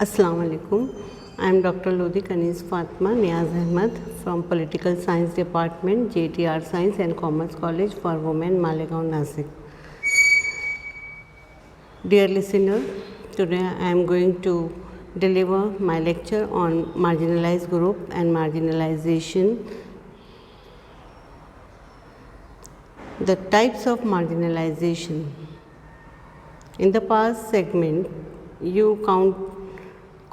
Assalamu alaikum. I am Dr. Lodhi Kaneez Fatema Niaz Ahmed from Political Science Department, J.A.T Art Science and Commerce College for Women, Malegaon Dist-Nashik. Dear listener, today I am going to deliver my lecture on marginalized group and marginalization. The types of marginalization. In the past segment, you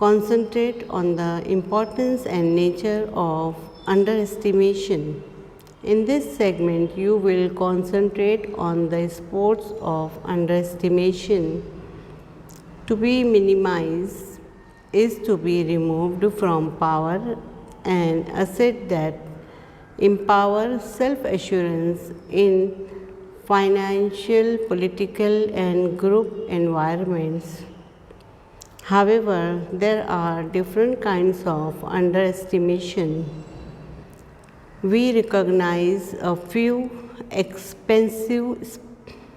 concentrate on the importance and nature of underestimation. In this segment, you will concentrate on the sports of underestimation. To be minimized is to be removed from power, an asset that empowers self-assurance in financial, political, and group environments. However, there are different kinds of underestimation. We recognize a few expensive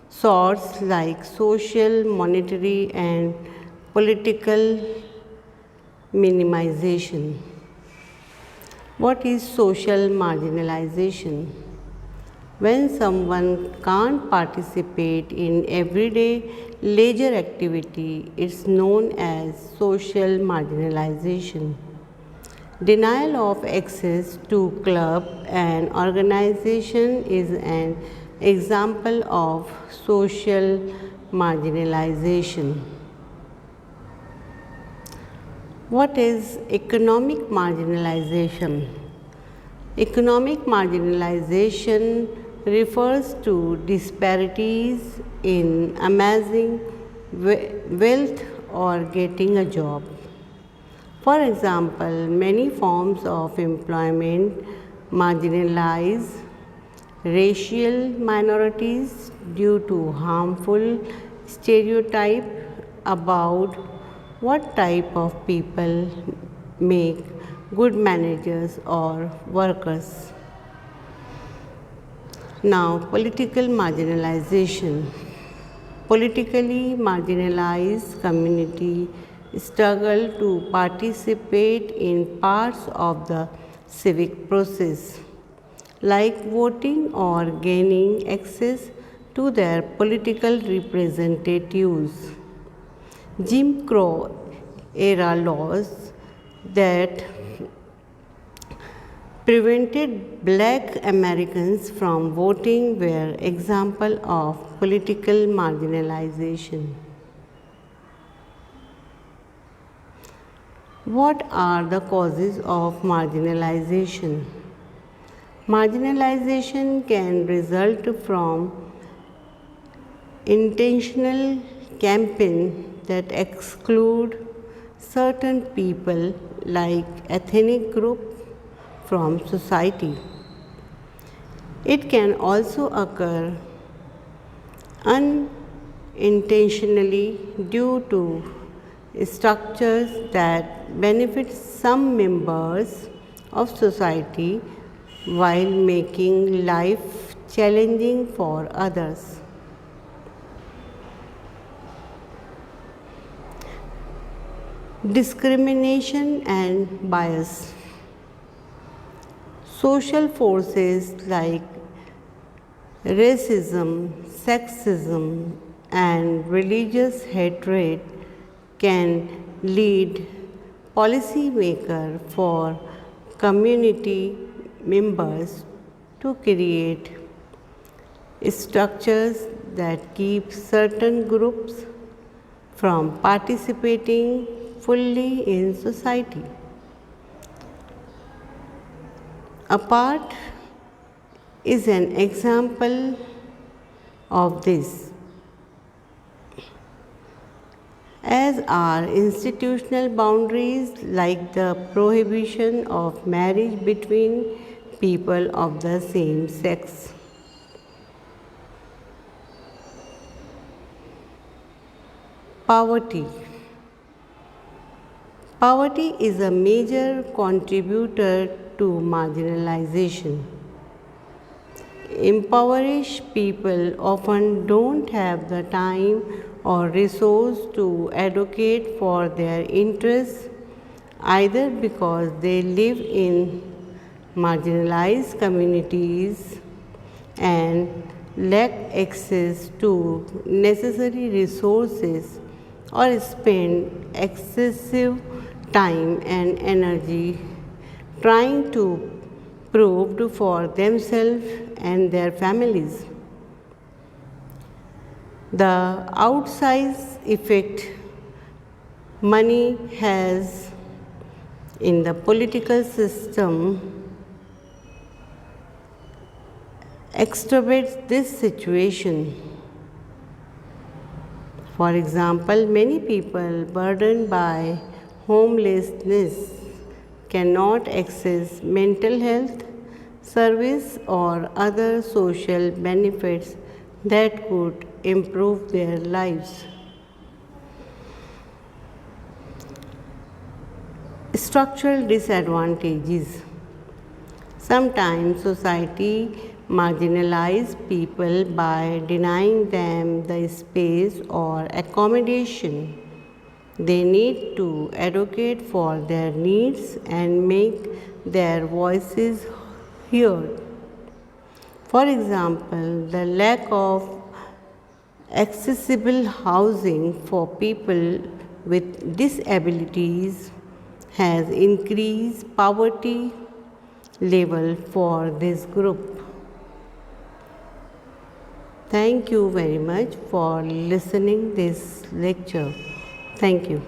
sorts like social, monetary, and political minimization. What is social marginalization? When someone can't participate in everyday leisure activity, it's known as social marginalization. Denial of access to club and organization is an example of social marginalization. What is economic marginalization? Economic marginalization refers to disparities in amassing wealth or getting a job. For example, many forms of employment marginalize racial minorities due to harmful stereotypes about what type of people make good managers or workers. Now, political marginalization. Politically marginalized community struggle to participate in parts of the civic process, like voting or gaining access to their political representatives. Jim Crow era laws that prevented black Americans from voting were examples of political marginalization. What are the causes of marginalization? Marginalization can result from intentional campaigns that exclude certain people like ethnic groups from society. It can also occur unintentionally due to structures that benefit some members of society while making life challenging for others. Discrimination and bias. Social forces like racism, sexism, and religious hatred can lead policymakers for community members to create structures that keep certain groups from participating fully in society. Apart is an example of this, as are institutional boundaries like the prohibition of marriage between people of the same sex. Poverty. Poverty is a major contributor to marginalization. Impoverished people often don't have the time or resource to advocate for their interests, either because they live in marginalized communities and lack access to necessary resources or spend excessive time and energy trying to prove for themselves and their families. The outsized effect money has in the political system exacerbates this situation. For example, many people burdened by homelessness cannot access mental health service or other social benefits that could improve their lives. Structural disadvantages. Sometimes society marginalizes people by denying them the space or accommodation they need to advocate for their needs and make their voices heard. For example, the lack of accessible housing for people with disabilities has increased poverty level for this group. Thank you very much for listening this lecture. Thank you.